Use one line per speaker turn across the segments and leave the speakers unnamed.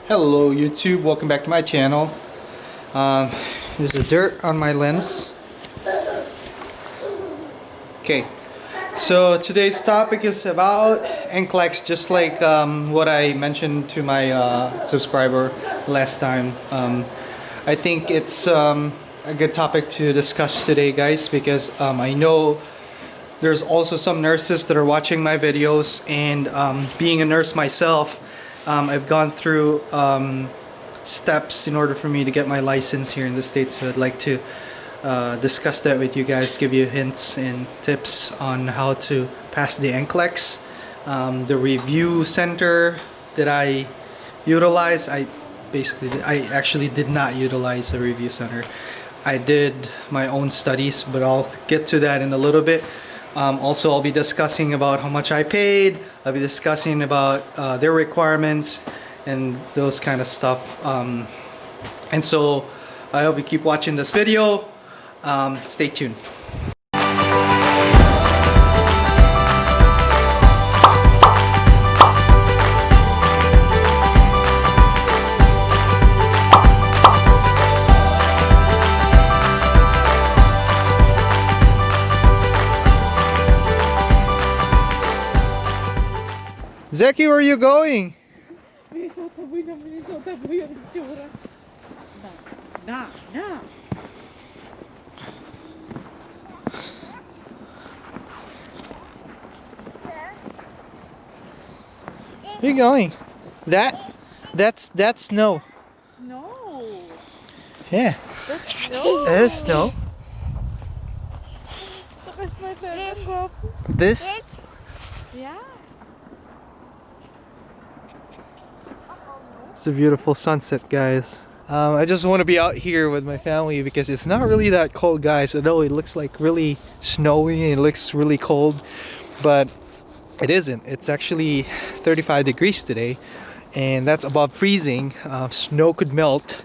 Hello YouTube, welcome back to my channel. There's a dirt on my lens. Okay, so today's topic is about NCLEX, just like what I mentioned to my subscriber last time. I think it's a good topic to discuss today, guys, because I know there's also some nurses that are watching my videos, and being a nurse myself, I've gone through steps in order for me to get my license here in the States. So I'd like to discuss that with you guys, give you hints and tips on how to pass the NCLEX. The review center that I utilize, I actually did not utilize a review center. I did my own studies, but I'll get to that in a little bit. Also, I'll be discussing about how much I paid. I'll be discussing about their requirements and those kind of stuff. And so I hope you keep watching this video. Stay tuned. Zeki, where are you going? Where are you going? That's snow.
No.
Yeah.
That's snow.
That is snow. This?
Yeah.
It's a beautiful sunset, guys. I just want to be out here with my family because it's not really that cold, guys. I know it looks like really snowy and it looks really cold, but it isn't. It's actually 35 degrees today, and that's above freezing. Snow could melt,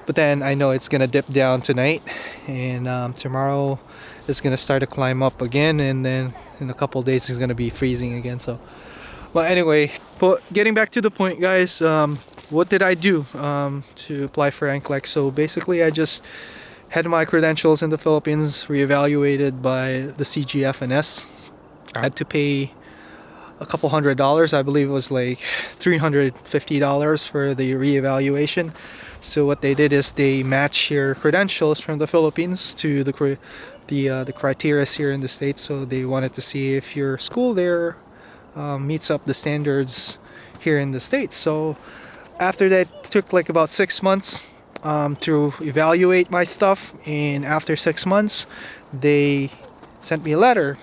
but then I know it's gonna dip down tonight, and tomorrow it's gonna start to climb up again, and then in a couple of days it's gonna be freezing again. So, well, anyway, but getting back to the point, guys, what did I do to apply for NCLEX? So basically, I just had my credentials in the Philippines reevaluated by the CGFNS. I had to pay a couple $100. I believe it was like $350 for the reevaluation. So what they did is they match your credentials from the Philippines to the criteria here in the States. So they wanted to see if your school there meets up the standards here in the States. So after that, it took like about 6 months to evaluate my stuff, and after 6 months they sent me a letter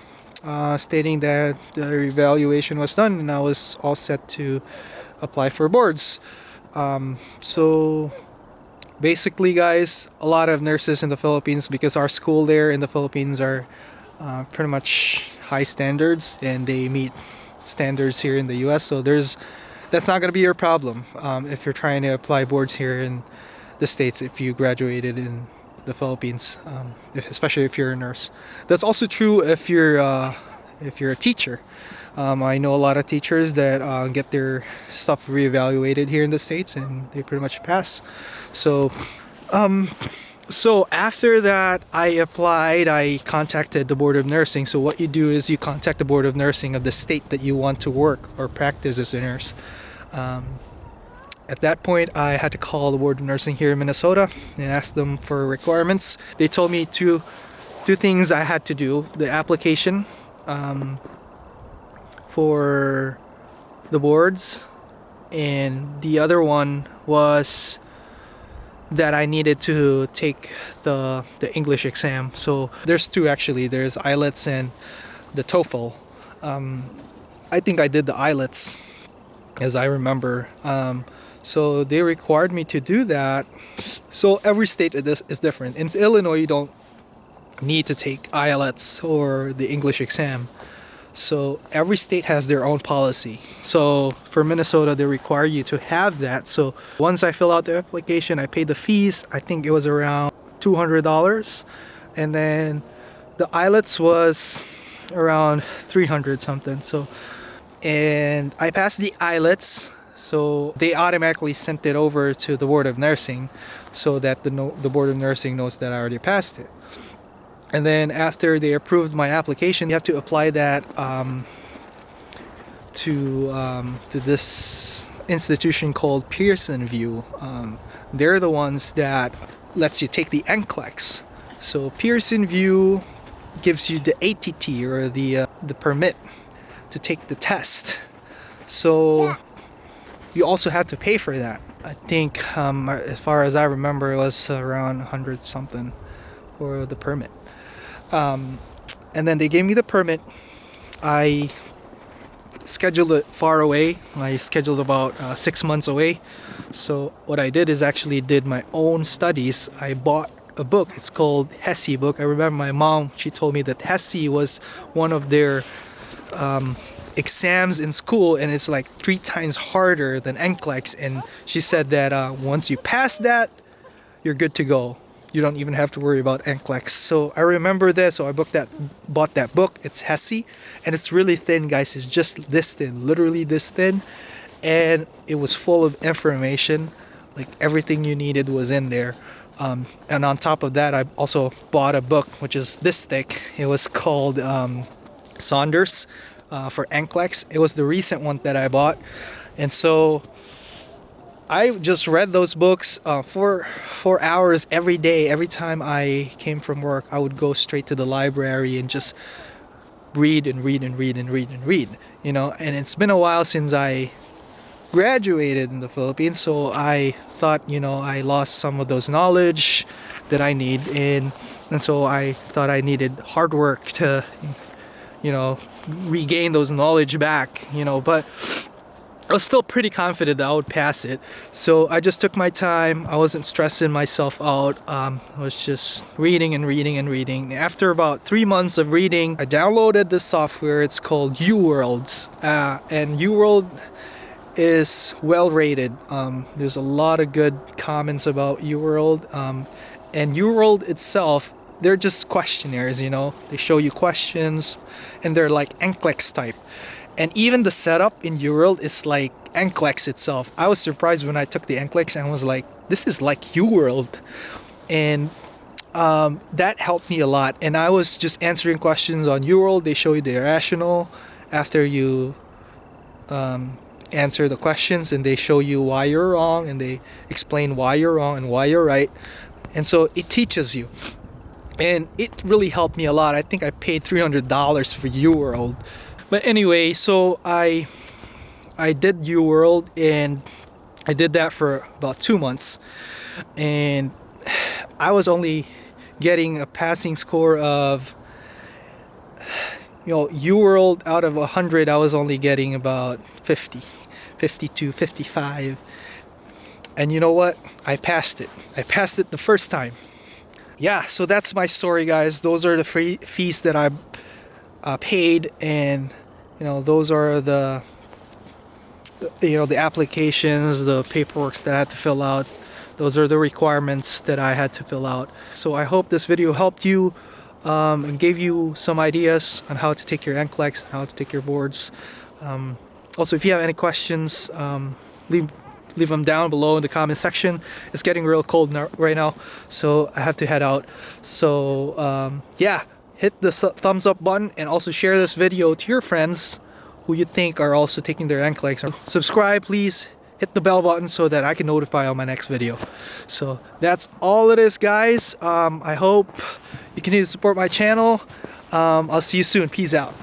stating that the evaluation was done and I was all set to apply for boards. So basically, guys, a lot of nurses in the Philippines, because our school there in the Philippines are pretty much high standards and they meet standards here in the US, so that's not going to be your problem if you're trying to apply boards here in the States if you graduated in the Philippines, especially if you're a nurse. That's also true if you're a teacher. I know a lot of teachers that get their stuff reevaluated here in the States and they pretty much pass. So after that, I applied. I contacted the Board of Nursing. So what you do is you contact the Board of Nursing of the state that you want to work or practice as a nurse. At that point, I had to call the Board of Nursing here in Minnesota and ask them for requirements. They told me two things I had to do: the application for the boards, and the other one was that I needed to take the English exam. So there's two actually. There's IELTS and the TOEFL. I think I did the IELTS, as I remember. So they required me to do that. So every state is different. In Illinois, you don't need to take IELTS or the English exam. So every state has their own policy. So for Minnesota, they require you to have that. So once I fill out the application, I paid the fees. I think it was around $200. And then the IELTS was around 300 something. So, and I passed the IELTS. So they automatically sent it over to the Board of Nursing so that the Board of Nursing knows that I already passed it. And then after they approved my application, you have to apply that to this institution called Pearson VUE. They're the ones that lets you take the NCLEX. So Pearson VUE gives you the ATT, or the permit to take the test. So you also have to pay for that. I think as far as I remember, it was around 100 something for the permit. And then they gave me the permit. I scheduled it far away. I scheduled about 6 months away. So what I did is actually did my own studies. I bought a book. It's called HESI book. I remember my mom, she told me that HESI was one of their exams in school, and it's like 3 times harder than NCLEX. And she said that once you pass that, you're good to go. You don't even have to worry about NCLEX. So I remember that, so I bought that book. It's HESI, and it's really thin, guys. It's just this thin, literally this thin, and it was full of information. Like everything you needed was in there. And on top of that, I also bought a book which is this thick. It was called Saunders for NCLEX. It was the recent one that I bought, and so I just read those books for 4 hours every day. Every time I came from work, I would go straight to the library and just read and read and read and read and read. You know, and it's been a while since I graduated in the Philippines, so I thought, you know, I lost some of those knowledge that I need, and so I thought I needed hard work to, you know, regain those knowledge back, you know. But I was still pretty confident that I would pass it, so I just took my time. I wasn't stressing myself out. I was just reading and reading and reading. After about 3 months of reading, I downloaded this software. It's called UWorlds, and UWorld is well rated. There's a lot of good comments about UWorld, and UWorld itself, they're just questionnaires, you know. They show you questions, and they're like NCLEX type. And even the setup in UWorld is like NCLEX itself. I was surprised when I took the NCLEX and was like, this is like UWorld. And that helped me a lot. And I was just answering questions on UWorld. They show you the irrational after you answer the questions, and they show you why you're wrong, and they explain why you're wrong and why you're right. And so it teaches you. And it really helped me a lot. I think I paid $300 for UWorld. But anyway, so I did UWorld, and I did that for about 2 months, and I was only getting a passing score of, you know, UWorld out of 100, I was only getting about 50, 52, 55. And you know what? I passed it. I passed it the first time. Yeah, so that's my story, guys. Those are the fees that I paid, and you know, those are the applications, the paperwork that I had to fill out. Those are the requirements that I had to fill out. So I hope this video helped you and gave you some ideas on how to take your NCLEX, how to take your boards. Also, if you have any questions, leave them down below in the comment section. It's getting real cold right now, so I have to head out. So yeah, hit the thumbs up button, and also share this video to your friends who you think are also taking their NCLEX. Subscribe, please. Hit the bell button so that I can notify on my next video. So that's all it is, guys. I hope you continue to support my channel. I'll see you soon. Peace out.